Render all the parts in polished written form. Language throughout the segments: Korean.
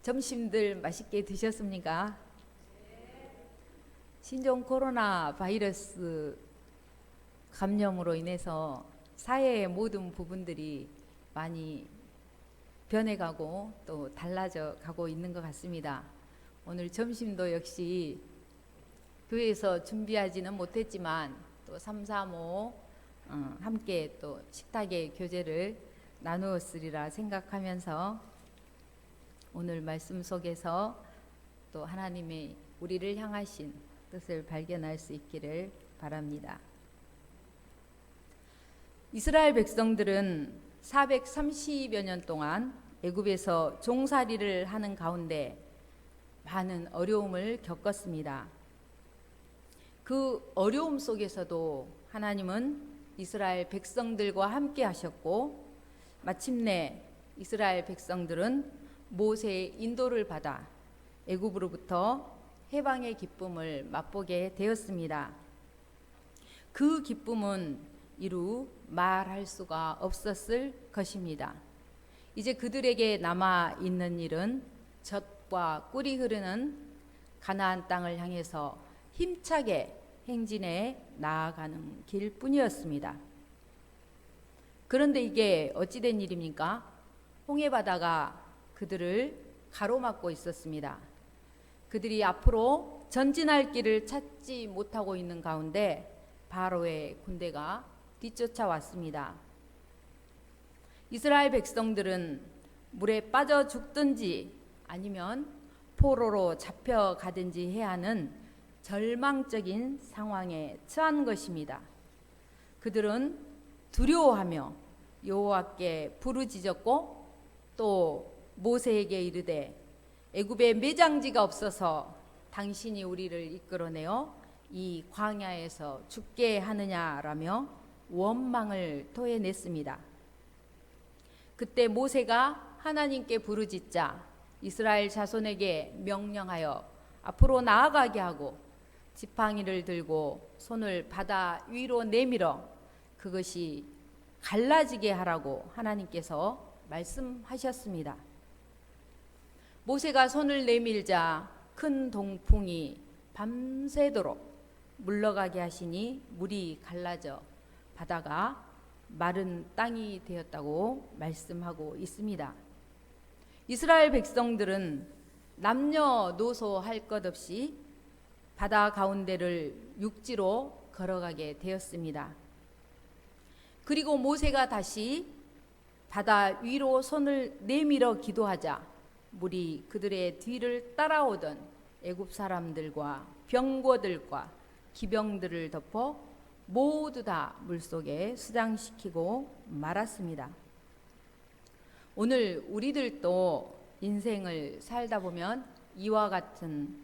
점심들 맛있게 드셨습니까? 신종 코로나 바이러스 감염으로 인해서 사회의 모든 부분들이 많이 변해가고 또 달라져 가고 있는 것 같습니다. 오늘 점심도 역시 교회에서 준비하지는 못했지만 또 3, 4, 5 함께 또 식탁의 교제를 나누었으리라 생각하면서 오늘 말씀 속에서 또 하나님의 우리를 향하신 뜻을 발견할 수 있기를 바랍니다. 이스라엘 백성들은 430여 년 동안 애굽에서 종살이를 하는 가운데 많은 어려움을 겪었습니다. 그 어려움 속에서도 하나님은 이스라엘 백성들과 함께 하셨고 마침내 이스라엘 백성들은 모세의 인도를 받아 애굽으로부터 해방의 기쁨을 맛보게 되었습니다. 그 기쁨은 이루 말할 수가 없었을 것입니다. 이제 그들에게 남아 있는 일은 젖과 꿀이 흐르는 가나안 땅을 향해서 힘차게 행진해 나아가는 길뿐이었습니다. 그런데 이게 어찌된 일입니까? 홍해바다가 그들을 가로막고 있었습니다. 그들이 앞으로 전진할 길을 찾지 못하고 있는 가운데 바로의 군대가 뒤쫓아왔습니다. 이스라엘 백성들은 물에 빠져 죽든지 아니면 포로로 잡혀가든지 해야 하는 절망적인 상황에 처한 것입니다. 그들은 두려워하며 여호와께 부르짖었고 또 모세에게 이르되 애굽에 매장지가 없어서 당신이 우리를 이끌어내어 이 광야에서 죽게 하느냐라며 원망을 토해냈습니다. 그때 모세가 하나님께 부르짖자 이스라엘 자손에게 명령하여 앞으로 나아가게 하고 지팡이를 들고 손을 바다 위로 내밀어 그것이 갈라지게 하라고 하나님께서 말씀하셨습니다. 모세가 손을 내밀자 큰 동풍이 밤새도록 물러가게 하시니 물이 갈라져 바다가 마른 땅이 되었다고 말씀하고 있습니다. 이스라엘 백성들은 남녀노소 할 것 없이 바다 가운데를 육지로 걸어가게 되었습니다. 그리고 모세가 다시 바다 위로 손을 내밀어 기도하자 물이 그들의 뒤를 따라오던 애굽 사람들과 병거들과 기병들을 덮어 모두 다 물속에 수장시키고 말았습니다. 오늘 우리들도 인생을 살다 보면 이와 같은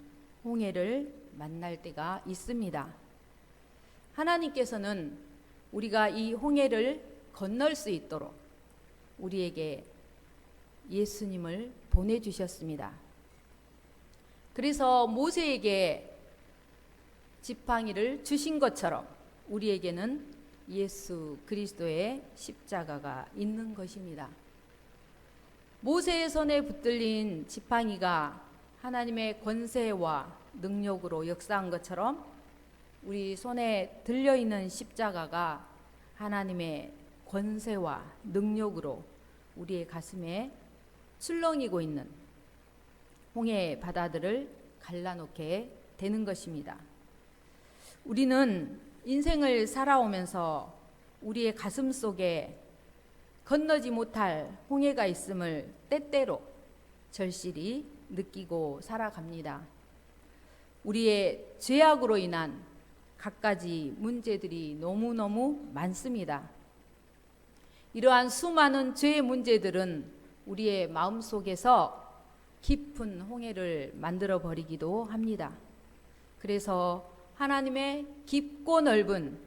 홍해를 만날 때가 있습니다. 하나님께서는 우리가 이 홍해를 건널 수 있도록 우리에게 예수님을 보내주셨습니다. 그래서 모세에게 지팡이를 주신 것처럼 우리에게는 예수 그리스도의 십자가가 있는 것입니다. 모세의 손에 붙들린 지팡이가 하나님의 권세와 능력으로 역사한 것처럼 우리 손에 들려있는 십자가가 하나님의 권세와 능력으로 우리의 가슴에 출렁이고 있는 홍해 바다들을 갈라놓게 되는 것입니다. 우리는 인생을 살아오면서 우리의 가슴 속에 건너지 못할 홍해가 있음을 때때로 절실히 느끼고 살아갑니다. 우리의 죄악으로 인한 갖가지 문제들이 너무너무 많습니다. 이러한 수많은 죄의 문제들은 우리의 마음속에서 깊은 홍해를 만들어 버리기도 합니다. 그래서 하나님의 깊고 넓은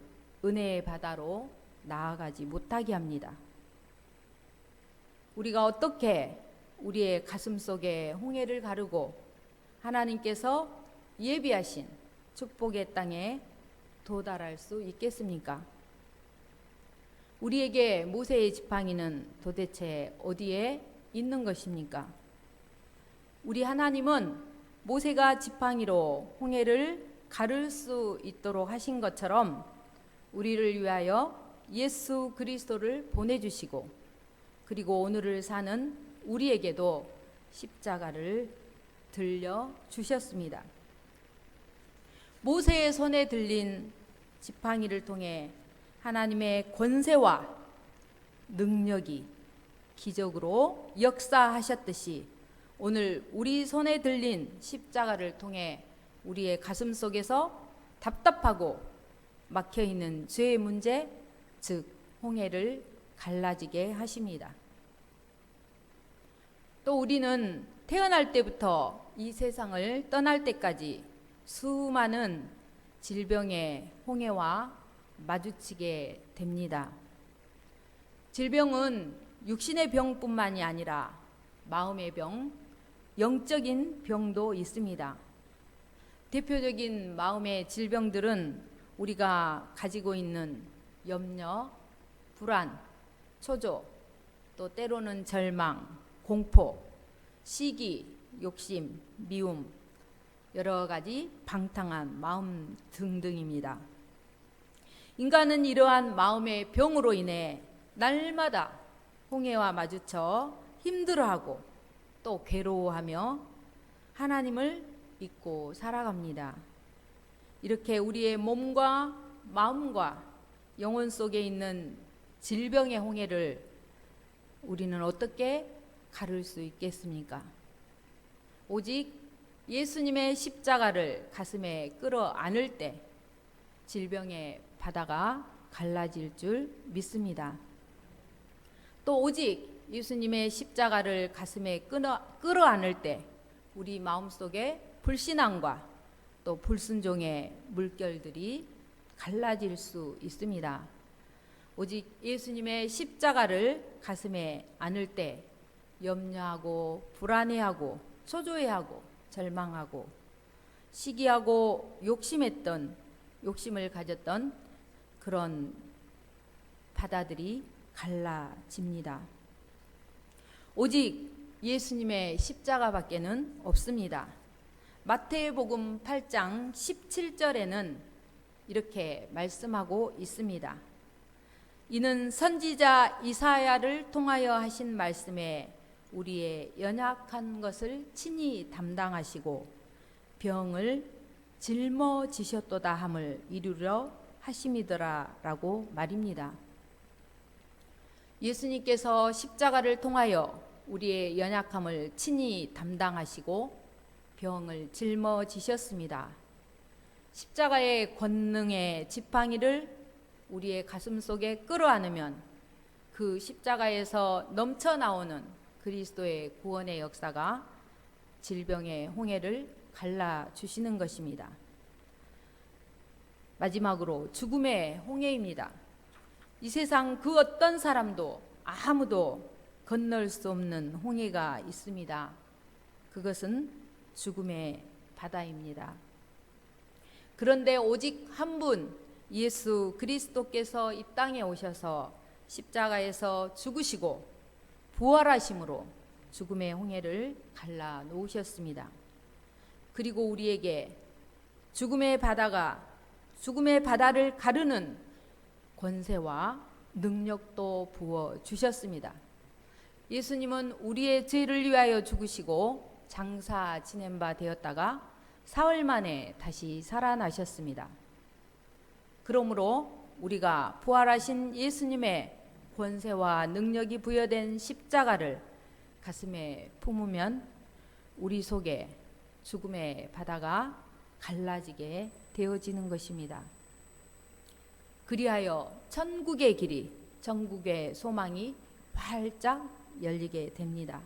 은혜의 바다로 나아가지 못하게 합니다. 우리가 어떻게 우리의 가슴 속에 홍해를 가르고 하나님께서 예비하신 축복의 땅에 도달할 수 있겠습니까? 우리에게 모세의 지팡이는 도대체 어디에 있는 것입니까? 우리 하나님은 모세가 지팡이로 홍해를 가를 수 있도록 하신 것처럼 우리를 위하여 예수 그리스도를 보내주시고, 그리고 오늘을 사는 우리에게도 십자가를 들려주셨습니다. 모세의 손에 들린 지팡이를 통해 하나님의 권세와 능력이 기적으로 역사하셨듯이 오늘 우리 손에 들린 십자가를 통해 우리의 가슴 속에서 답답하고 막혀있는 죄의 문제, 즉 홍해를 갈라지게 하십니다. 또 우리는 태어날 때부터 이 세상을 떠날 때까지 수많은 질병의 홍해와 마주치게 됩니다. 질병은 육신의 병뿐만이 아니라 마음의 병, 영적인 병도 있습니다. 대표적인 마음의 질병들은 우리가 가지고 있는 염려, 불안, 초조, 또 때로는 절망, 공포, 시기, 욕심, 미움, 여러 가지 방탕한 마음 등등입니다. 인간은 이러한 마음의 병으로 인해 날마다 홍해와 마주쳐 힘들어하고 또 괴로워하며 하나님을 잊고 살아갑니다. 이렇게 우리의 몸과 마음과 영혼 속에 있는 질병의 홍해를 우리는 어떻게 가를 수 있겠습니까? 오직 예수님의 십자가를 가슴에 끌어 안을 때 질병의 바다가 갈라질 줄 믿습니다. 또 오직 예수님의 십자가를 가슴에 끌어 안을 때 우리 마음속에 불신앙과 또 불순종의 물결들이 갈라질 수 있습니다. 오직 예수님의 십자가를 가슴에 안을 때 염려하고 불안해하고 초조해하고 절망하고 시기하고 욕심을 가졌던 그런 바다들이 갈라집니다. 오직 예수님의 십자가밖에는 없습니다. 마태복음 8장 17절에는 이렇게 말씀하고 있습니다. 이는 선지자 이사야를 통하여 하신 말씀에 우리의 연약한 것을 친히 담당하시고 병을 짊어지셨도다 함을 이루려 하심이더라 라고 말입니다. 예수님께서 십자가를 통하여 우리의 연약함을 친히 담당하시고 병을 짊어지셨습니다. 십자가의 권능의 지팡이를 우리의 가슴 속에 끌어안으면 그 십자가에서 넘쳐나오는 그리스도의 구원의 역사가 질병의 홍해를 갈라주시는 것입니다. 마지막으로 죽음의 홍해입니다. 이 세상 그 어떤 사람도 아무도 건널 수 없는 홍해가 있습니다. 그것은 죽음의 바다입니다. 그런데 오직 한 분 예수 그리스도께서 이 땅에 오셔서 십자가에서 죽으시고 부활하심으로 죽음의 홍해를 갈라 놓으셨습니다. 그리고 우리에게 죽음의 바다를 가르는 권세와 능력도 부어 주셨습니다. 예수님은 우리의 죄를 위하여 죽으시고 장사 지낸 바 되었다가 사흘 만에 다시 살아나셨습니다. 그러므로 우리가 부활하신 예수님의 권세와 능력이 부여된 십자가를 가슴에 품으면 우리 속에 죽음의 바다가 갈라지게 되어지는 것입니다. 그리하여 천국의 길이, 천국의 소망이 활짝 열리게 됩니다.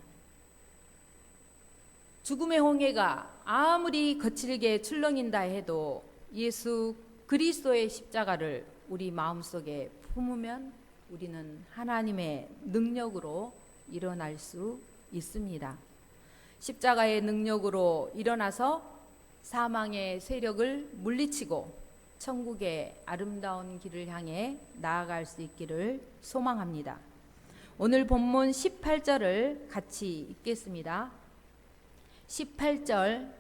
죽음의 홍해가 아무리 거칠게 출렁인다 해도 예수 그리스도의 십자가를 우리 마음속에 품으면 우리는 하나님의 능력으로 일어날 수 있습니다. 십자가의 능력으로 일어나서 사망의 세력을 물리치고 천국의 아름다운 길을 향해 나아갈 수 있기를 소망합니다. 오늘 본문 18절을 같이 읽겠습니다. 18절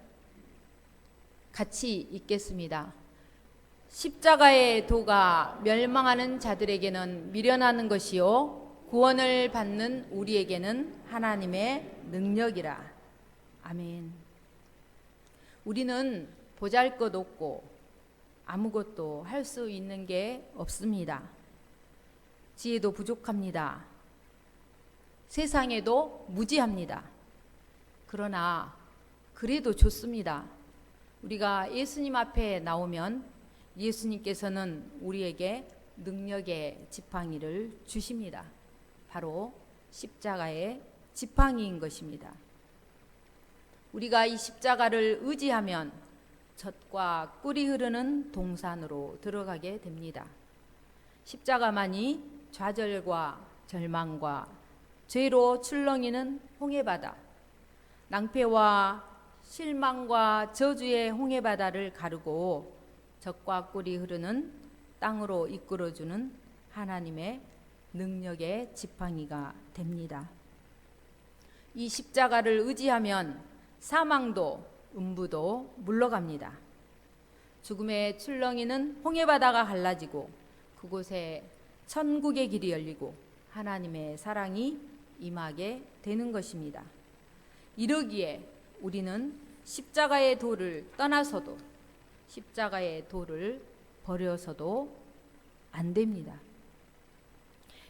같이 읽겠습니다. 십자가의 도가 멸망하는 자들에게는 미련하는 것이요 구원을 받는 우리에게는 하나님의 능력이라. 아멘. 우리는 보잘것없고 아무것도 할 수 있는 게 없습니다. 지혜도 부족합니다. 세상에도 무지합니다. 그러나 그래도 좋습니다. 우리가 예수님 앞에 나오면 예수님께서는 우리에게 능력의 지팡이를 주십니다. 바로 십자가의 지팡이인 것입니다. 우리가 이 십자가를 의지하면 젖과 꿀이 흐르는 동산으로 들어가게 됩니다. 십자가만이 좌절과 절망과 죄로 출렁이는 홍해바다, 낭패와 실망과 저주의 홍해바다를 가르고 젖과 꿀이 흐르는 땅으로 이끌어주는 하나님의 능력의 지팡이가 됩니다. 이 십자가를 의지하면 사망도 음부도 물러갑니다. 죽음의 출렁이는 홍해바다가 갈라지고 그곳에 천국의 길이 열리고 하나님의 사랑이 임하게 되는 것입니다. 이러기에 우리는 십자가의 도를 떠나서도 십자가의 도를 버려서도 안 됩니다.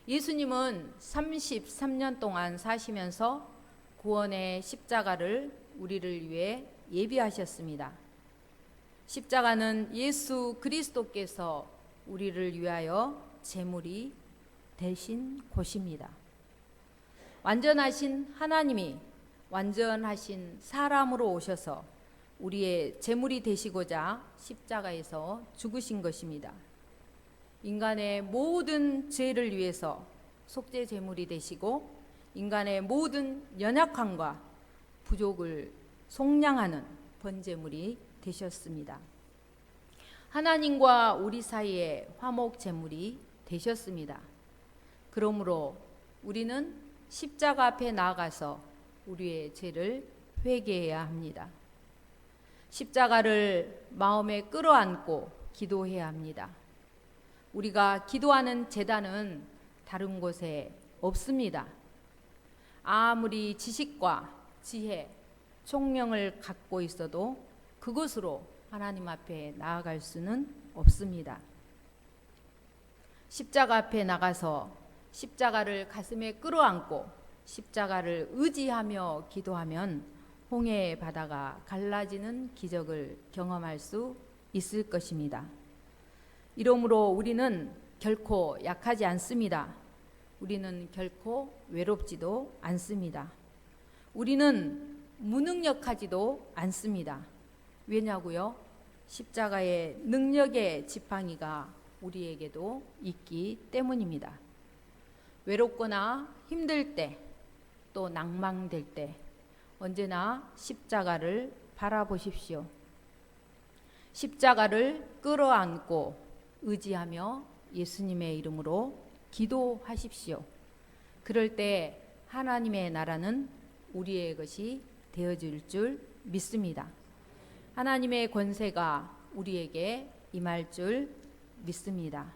예수님은 33년 동안 사시면서 구원의 십자가를 우리를 위해 예비하셨습니다. 십자가는 예수 그리스도께서 우리를 위하여 제물이 되신 곳입니다. 완전하신 하나님이 완전하신 사람으로 오셔서 우리의 제물이 되시고자 십자가에서 죽으신 것입니다. 인간의 모든 죄를 위해서 속죄 제물이 되시고 인간의 모든 연약함과 부족을 속량하는 번제물이 되셨습니다. 하나님과 우리 사이에 화목 제물이 되셨습니다. 그러므로 우리는 십자가 앞에 나아가서 우리의 죄를 회개해야 합니다. 십자가를 마음에 끌어안고 기도해야 합니다. 우리가 기도하는 제단은 다른 곳에 없습니다. 아무리 지식과 지혜, 총명을 갖고 있어도 그것으로 하나님 앞에 나아갈 수는 없습니다. 십자가 앞에 나가서 십자가를 가슴에 끌어안고 십자가를 의지하며 기도하면 홍해의 바다가 갈라지는 기적을 경험할 수 있을 것입니다. 이러므로 우리는 결코 약하지 않습니다. 우리는 결코 외롭지도 않습니다. 우리는 무능력하지도 않습니다. 왜냐고요? 십자가의 능력의 지팡이가 우리에게도 있기 때문입니다. 외롭거나 힘들 때, 또 낭망될 때 언제나 십자가를 바라보십시오. 십자가를 끌어안고 의지하며 예수님의 이름으로 기도하십시오. 그럴 때 하나님의 나라는 우리의 것이 되어질 줄 믿습니다. 하나님의 권세가 우리에게 임할 줄 믿습니다.